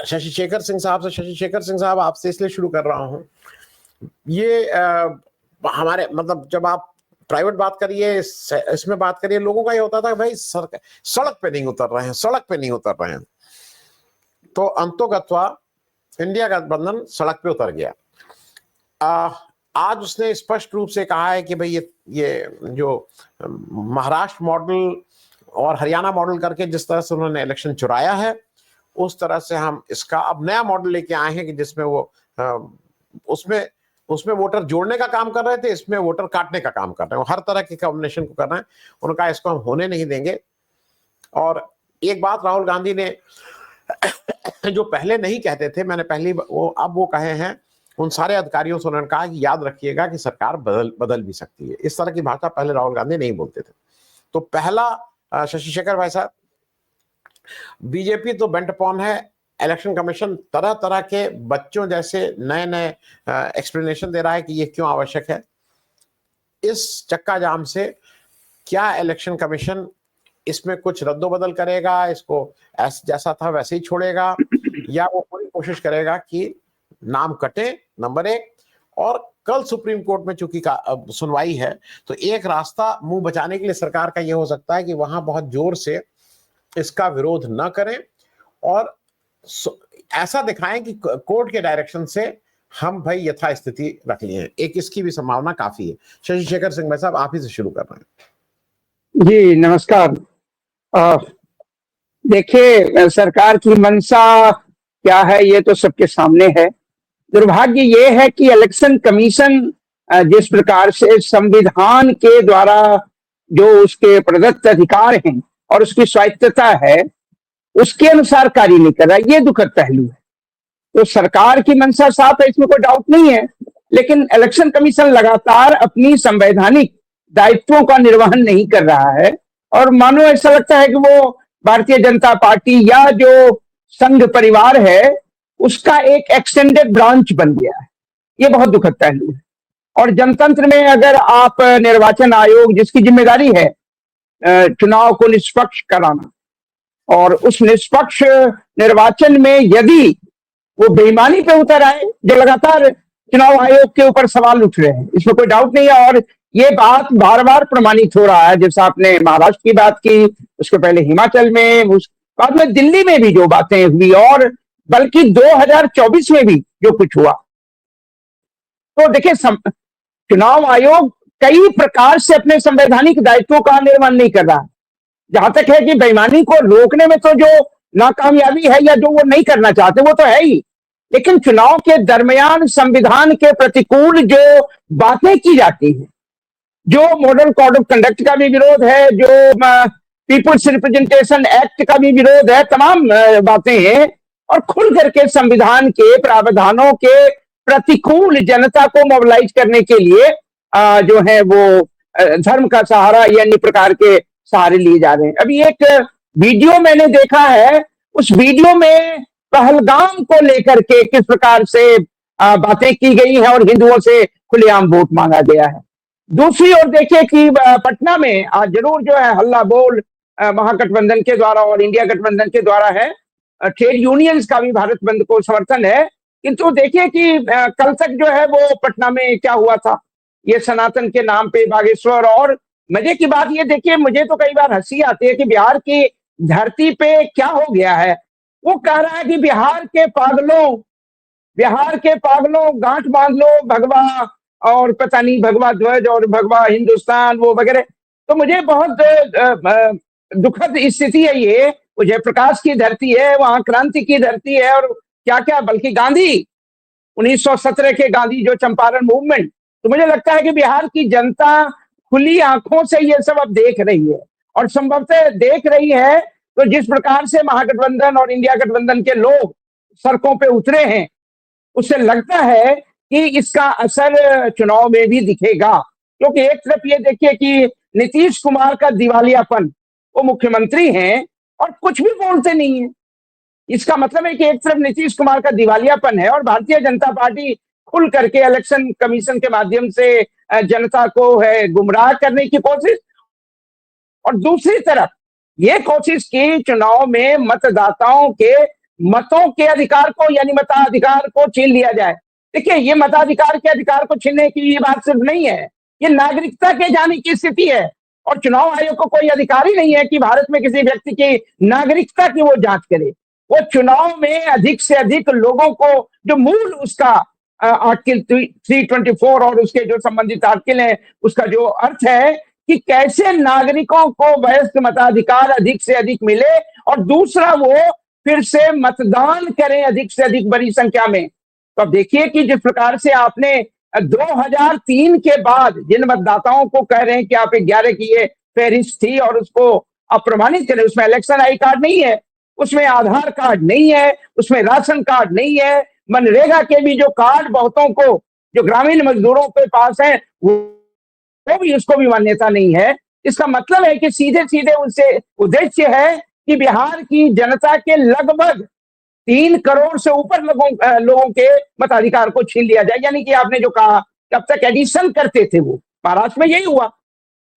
शशि शेखर सिंह साहब से, शशि शेखर सिंह साहब आपसे इसलिए शुरू कर रहा हूं, ये हमारे मतलब जब आप प्राइवेट बात करिए, इसमें बात करिए, लोगों का ये होता था भाई सड़क पे नहीं उतर रहे हैं, सड़क पे नहीं उतर रहे हैं। तो अंतोगत्वा इंडिया गठबंधन सड़क पे उतर गया। आज उसने स्पष्ट रूप से कहा है कि भाई ये जो महाराष्ट्र मॉडल और हरियाणा मॉडल करके जिस तरह से उन्होंने इलेक्शन चुराया है, उस तरह से हम इसका अब नया मॉडल लेके आए हैं कि जिसमें वो उसमें वोटर जोड़ने का काम कर रहे थे, इसमें वोटर काटने का काम कर रहे हैं, हर तरह के कॉम्बिनेशन को कर रहे हैं। उनका इसको हम होने नहीं देंगे। और एक बात राहुल गांधी ने जो पहले नहीं कहते थे, मैंने पहली अब वो कहे हैं, उन सारे अधिकारियों से उन्होंने कहा कि याद रखिएगा कि सरकार बदल भी सकती है। इस तरह की भाषा पहले राहुल गांधी नहीं बोलते थे। तो पहला शशि शेखर भाई साहब, बीजेपी तो बेंट अपॉन है, इलेक्शन कमीशन तरह तरह के बच्चों जैसे नए नए एक्सप्लेनेशन दे रहा है कि ये क्यों आवश्यक है। इस चक्का जाम से क्या इलेक्शन कमीशन इसमें कुछ रद्दोबदल करेगा, इसको जैसा था वैसे ही छोड़ेगा, या वो पूरी कोशिश करेगा कि नाम कटे, नंबर एक। और कल सुप्रीम कोर्ट में चूंकि सुनवाई है, तो एक रास्ता मुंह बचाने के लिए सरकार का यह हो सकता है कि वहां बहुत जोर से इसका विरोध न करें और ऐसा दिखाएं कि कोर्ट के डायरेक्शन से हम भाई यथास्थिति रख लिए हैं। एक इसकी भी संभावना काफी है। शशि शेखर सिंह भाई साहब, आप ही से शुरू कर रहे हैं। जी नमस्कार। देखिए, सरकार की मंशा क्या है ये तो सबके सामने है। दुर्भाग्य ये है कि इलेक्शन कमीशन जिस प्रकार से संविधान के द्वारा जो उसके प्रदत्त अधिकार हैं और उसकी स्वायत्तता है, उसके अनुसार कार्य नहीं कर रहा, ये दुखद पहलू है। तो सरकार की मंशा साफ है, इसमें कोई डाउट नहीं है, लेकिन इलेक्शन कमीशन लगातार अपनी संवैधानिक दायित्वों का निर्वहन नहीं कर रहा है। और मानो ऐसा लगता है कि वो भारतीय जनता पार्टी या जो संघ परिवार है उसका एक एक्सटेंडेड ब्रांच बन गया है। ये बहुत दुखद पहलू है। और जनतंत्र में अगर आप निर्वाचन आयोग जिसकी जिम्मेदारी है चुनाव को निष्पक्ष कराना, और उस निष्पक्ष निर्वाचन में यदि वो बेईमानी पे उतर आए, जो लगातार चुनाव आयोग के ऊपर सवाल उठ रहे हैं, इसमें कोई डाउट नहीं है। और ये बात बार बार प्रमाणित हो रहा है। जैसे आपने महाराष्ट्र की बात की, उसके पहले हिमाचल में, उस बाद में दिल्ली में भी जो बातें हुई, और बल्कि 2024 में भी जो कुछ हुआ। तो देखिए, चुनाव आयोग कई प्रकार से अपने संवैधानिक दायित्वों का निर्वहन नहीं कर रहा। जहां तक है कि बेईमानी को रोकने में तो जो नाकामयाबी है या जो वो नहीं करना चाहते वो तो है ही, लेकिन चुनाव के दरमियान संविधान के प्रतिकूल जो बातें की जाती हैं, जो मॉडल कोड ऑफ कंडक्ट का भी विरोध है, जो पीपुल्स रिप्रेजेंटेशन एक्ट का भी विरोध है, तमाम बातें हैं। और खुल करके संविधान के प्रावधानों के प्रतिकूल जनता को मोबिलाइज करने के लिए जो है वो धर्म का सहारा या अन्य प्रकार के सहारे लिए जा रहे हैं। अभी एक वीडियो मैंने देखा है, उस वीडियो में पहलगाम को लेकर के किस प्रकार से बातें की गई हैं और हिंदुओं से खुलेआम वोट मांगा गया है। दूसरी ओर देखिए कि पटना में आज जरूर जो है हल्ला बोल महागठबंधन के द्वारा और इंडिया गठबंधन के द्वारा है, ट्रेड यूनियंस का भी भारत बंद को समर्थन है। किंतु देखिए कि कल तक जो है वो पटना में क्या हुआ था, ये सनातन के नाम पे बागेश्वर। और मजे की बात ये देखिए, मुझे तो कई बार हंसी आती है कि बिहार की धरती पे क्या हो गया है। वो कह रहा है कि बिहार के पागलों गांठ बांध लो भगवा, और पता नहीं भगवा ध्वज और भगवा हिंदुस्तान वो वगैरह। तो मुझे बहुत दुखद स्थिति है ये। वो जयप्रकाश की धरती है, वहां क्रांति की धरती है, और क्या क्या, बल्कि गांधी 1917 के गांधी जो चंपारण मूवमेंट। तो मुझे लगता है कि बिहार की जनता खुली आंखों से ये सब अब देख रही है, और संभवतः देख रही है। तो जिस प्रकार से महागठबंधन और इंडिया गठबंधन के लोग सड़कों पे उतरे हैं, उससे लगता है कि इसका असर चुनाव में भी दिखेगा। क्योंकि एक तरफ ये देखिए कि नीतीश कुमार का दिवालियापन, वो मुख्यमंत्री हैं और कुछ भी बोलते नहीं है। इसका मतलब है कि एक तरफ नीतीश कुमार का दिवालियापन है और भारतीय जनता पार्टी खुल करके इलेक्शन कमीशन के माध्यम से जनता को है गुमराह करने की कोशिश, और दूसरी तरफ ये कोशिश की चुनाव में मतदाताओं के मतों के अधिकार को यानी मताधिकार को छीन लिया जाए। देखिए, ये मताधिकार के अधिकार को छीनने की ये बात सिर्फ नहीं है, ये नागरिकता के जाने की स्थिति है। और चुनाव आयोग को कोई अधिकार ही नहीं है कि भारत में किसी व्यक्ति की नागरिकता की वो जांच करे। वो चुनाव में अधिक से अधिक लोगों को, जो मूल उसका आर्टिकल 324 और उसके जो संबंधित आर्टिकल है, उसका जो अर्थ है कि कैसे नागरिकों को वयस्क मताधिकार अधिक से अधिक मिले और दूसरा वो फिर से मतदान करें अधिक से अधिक बड़ी संख्या में। तो अब देखिए कि जिस प्रकार से आपने 2003 के बाद जिन मतदाताओं को कह रहे हैं कि आप 11 की ये फहरिस्त थी और उसको अप्रमाणित करें, उसमें इलेक्शन आई कार्ड नहीं है, उसमें आधार कार्ड नहीं है, उसमें राशन कार्ड नहीं है, मनरेगा के भी जो कार्ड बहुतों को, जो ग्रामीण मजदूरों के पास है, वो भी, उसको भी मान्यता नहीं है। इसका मतलब है कि सीधे सीधे उनसे उद्देश्य है कि बिहार की जनता के लगभग 3 करोड़ से ऊपर लोगों के मताधिकार को छीन लिया जाए। यानी कि आपने जो कहा कि अब तक एडिशन करते थे, वो महाराष्ट्र में यही हुआ।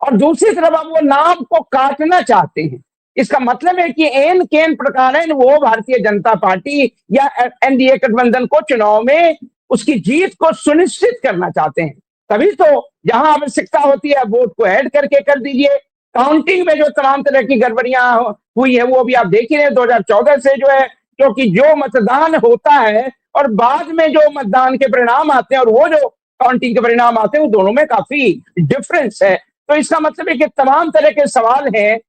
और दूसरी तरफ अब वो नाम को काटना चाहते हैं। इसका मतलब है कि एन केन प्रकार वो भारतीय जनता पार्टी या एनडीए गठबंधन को चुनाव में उसकी जीत को सुनिश्चित करना चाहते हैं। तभी तो जहां आवश्यकता होती है वोट को ऐड करके कर दीजिए। काउंटिंग में जो तमाम तरह की गड़बड़ियां हुई है वो भी आप देख ही रहे हैं 2014 से, जो है, क्योंकि जो मतदान होता है और बाद में जो मतदान के परिणाम आते हैं और वो जो काउंटिंग के परिणाम आते हैं, वो दोनों में काफी डिफरेंस है। तो इसका मतलब है कि तमाम तरह के सवाल हैं।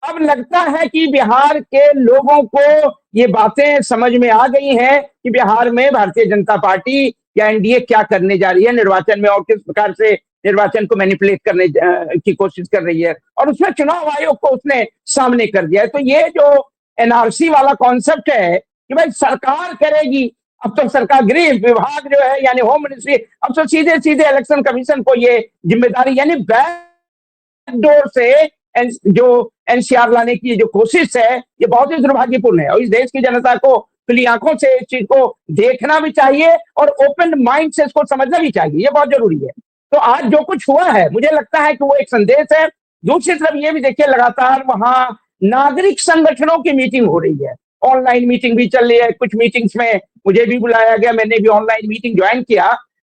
अब लगता है कि बिहार के लोगों को ये बातें समझ में आ गई हैं कि बिहार में भारतीय जनता पार्टी या एनडीए क्या करने जा रही है निर्वाचन में और किस प्रकार से निर्वाचन को मैनिपुलेट करने की कोशिश कर रही है। और उसमें चुनाव आयोग को उसने सामने कर दिया है। तो ये जो एनआरसी वाला कॉन्सेप्ट है कि भाई सरकार करेगी, अब तो सरकार, गृह विभाग जो है यानी होम मिनिस्ट्री, अब तो सीधे सीधे इलेक्शन कमीशन को ये जिम्मेदारी, यानी बैकडोर से जो एनसीआर लाने की जो कोशिश है, ये बहुत ही दुर्भाग्यपूर्ण है। और इस देश की जनता को खुली आंखों से इस चीज को देखना भी चाहिए और ओपन माइंड से इसको समझना भी चाहिए, ये बहुत जरूरी है। तो आज जो कुछ हुआ है, मुझे लगता है कि वो एक संदेश है। दूसरी तरफ ये भी देखिए, लगातार वहां नागरिक संगठनों की मीटिंग हो रही है, ऑनलाइन मीटिंग भी चल रही है। कुछ मीटिंग्स में मुझे भी बुलाया गया, मैंने भी ऑनलाइन मीटिंग ज्वाइन किया।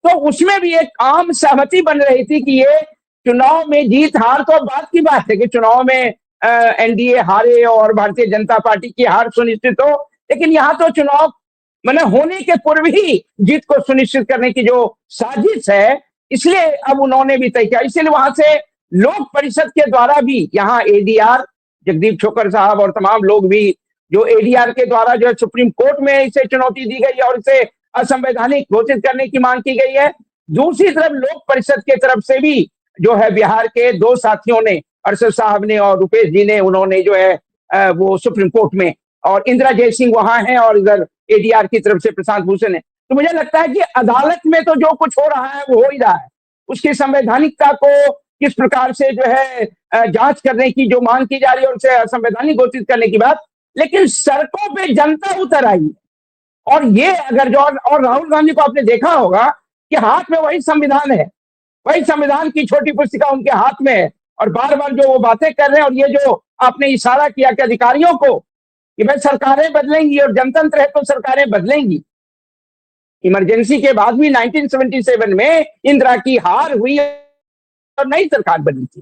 तो उसमें भी एक आम सहमति बन रही थी कि ये चुनाव में जीत हार तो बात की बात है कि चुनाव में एनडीए हारे और भारतीय जनता पार्टी की हार सुनिश्चित हो, लेकिन यहाँ तो चुनाव मैंने होने के पूर्व ही जीत को सुनिश्चित करने की जो साजिश है, इसलिए अब उन्होंने भी तय किया। इसलिए वहां से लोक परिषद के द्वारा भी यहाँ एडीआर, जगदीप छोकर साहब और तमाम लोग भी, जो एडीआर के द्वारा जो है सुप्रीम कोर्ट में इसे चुनौती दी गई है और इसे असंवैधानिक घोषित करने की मांग की गई है। दूसरी तरफ लोक परिषद के तरफ से भी जो है बिहार के दो साथियों ने, अरशद साहब ने और रुपेश जी ने, उन्होंने जो है वो सुप्रीम कोर्ट में, और इंदिरा जयसिंह वहां हैं और इधर एडीआर की तरफ से प्रशांत भूषण है। तो मुझे लगता है कि अदालत में तो जो कुछ हो रहा है वो हो ही रहा है, उसकी संवैधानिकता को किस प्रकार से जो है जांच करने की जो मांग की जा रही है, उसे असंवैधानिक घोषित करने की बात, लेकिन सड़कों पे जनता उतर आई है। और ये अगर जो, और राहुल गांधी को आपने देखा होगा कि हाथ में वही संविधान है, वही संविधान की छोटी पुस्तिका उनके हाथ में है, और बार बार जो वो बातें कर रहे हैं, और ये जो आपने इशारा किया कि अधिकारियों को कि भाई सरकारें बदलेंगी और जनतंत्र है तो सरकारें बदलेंगी। इमरजेंसी के बाद भी 1977 में इंदिरा की हार हुई और नई सरकार बनी थी।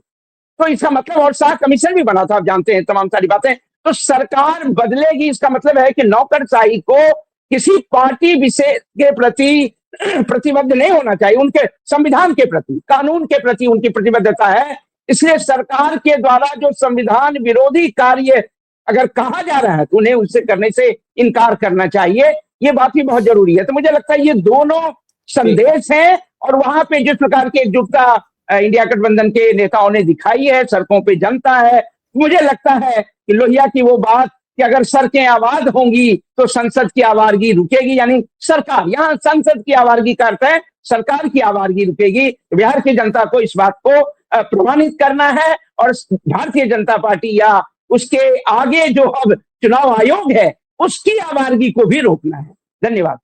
तो इसका मतलब, और शाह कमीशन भी बना था, आप जानते हैं तमाम सारी बातें। तो सरकार बदलेगी, इसका मतलब है कि नौकरशाही को किसी पार्टी विशेष के प्रति प्रतिबद्ध नहीं होना चाहिए, उनके संविधान के प्रति, कानून के प्रति उनकी प्रतिबद्धता है। इसलिए सरकार के द्वारा जो संविधान विरोधी कार्य अगर कहा जा रहा है तो उन्हें उससे करने से इनकार करना चाहिए। ये बात भी बहुत जरूरी है। तो मुझे लगता है ये दोनों संदेश हैं, और वहां पे जिस प्रकार की एकजुटता इंडिया गठबंधन के नेताओं ने दिखाई है, सड़कों पे जनता है, मुझे लगता है कि लोहिया की वो बात कि अगर सड़कें आबाद होंगी तो संसद की आवारगी रुकेगी, यानी सरकार, यहाँ संसद की आवारगी का अर्थ है सरकार की आवारगी रुकेगी। बिहार की जनता को इस बात को प्रमाणित करना है और भारतीय जनता पार्टी या उसके आगे जो अब चुनाव आयोग है उसकी आवारगी को भी रोकना है। धन्यवाद।